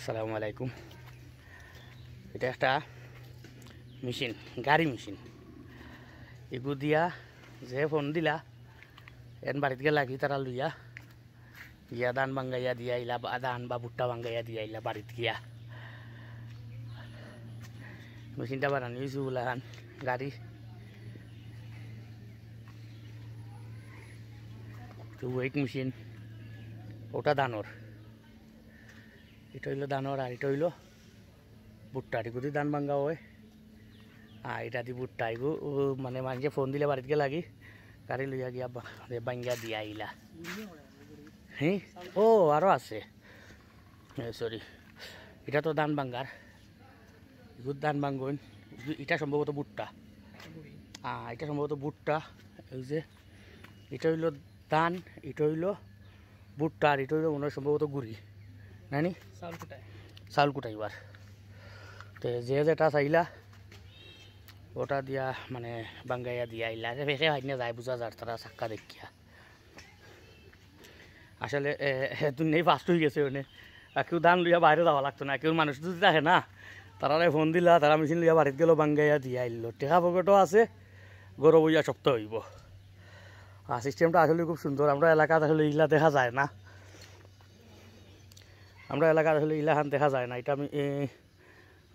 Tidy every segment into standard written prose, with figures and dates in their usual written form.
আসসালামু আলাইকুম। এটা একটা মেশিন, গাড়ি মেশিন। এগু দিয়া যে ফোন দিলা এন বাড়িতে গেলা কি তারা লইয়া গিয়া ধান বাঙ্গাইয়া দিয়া আইলা, ধান বা ভুট্টা বাঙ্গাইয়া দিয়া আইলা বাড়িতে গিয়া। মেশিনটা বানানি হয়েছে ওলাখান গাড়ি। ওয়েট মেশিন, ওটা দানর, এটা হইলো দানর আর এটা হইলো ভুট্টা। এগু দিয়ে ধান বাঙ্গা হয় আর এটা দিয়ে ভুট্টা। এগু মানে মানুষে ফোন দিলে বাড়িতে লাগি গাড়ি লইয়া গিয়া বাঙ্গা দিয়া আইলা। হ্যাঁ, ও আরও আছে, সরি, এটা তো ধান বাঙ্গার, এগুলো ধান বাঙ্গন। এটা সম্ভবত ভুট্টা, এটা সম্ভবত ভুট্টা। এই যে এটা হইলো ধান, এটা হইলো ভুট্টা আর এটা হইলো মনে হয় সম্ভবত গুড়ি, নানি চাউল কুটাইবার। তো যে যেটা চাইলা ওটা দিয়া মানে বাঙ্গাইয়া দিয়া আইলা। ফেঁকে হয় না যায় বুঝা যার তারা চাক্কা দেখিয়া। আসলে দুনিয়ায় ফাস্ট হয়ে গেছে ওনে, কেউ ধান লইয়া বাইরে যাওয়া লাগতো না। কেউ মানুষ যদি দেখে না তারা ফোন দিলা, তারা মেশিন লইয়া বাড়িতে গেল বাঙ্গাইয়া দিয়া আইলো। টেকা পকেটও আছে, গরু বইয়া শক্ত হইব। আর সিস্টেমটা আসলে খুব সুন্দর। আমরা এলাকাতে আসলে ইলা দেখা যায় না, আমরা এলাকার আসলে ইলাখান দেখা যায় না। এটা আমি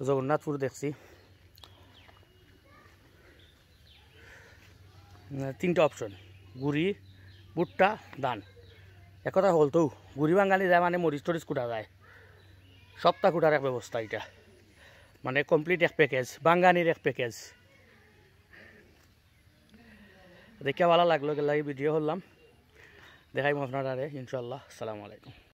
জগন্নাথপুর দেখছি। তিনটা অপশন, গুড়ি, ভুট্টা, ধান। একথা হল তো গুড়ি বাঙ্গালি যায় মানে মরিচ টরিচ কুটা যায়, সপ্তাহ কুটার এক ব্যবস্থা। এটা মানে কমপ্লিট এক প্যাকেজ, বাঙ্গানির এক প্যাকেজ। দেখিয়া ভালো লাগলো, গেলে ভিডিও করলাম, দেখাইম আপনারা ইনশাল্লাহ। আসসালামু আলাইকুম।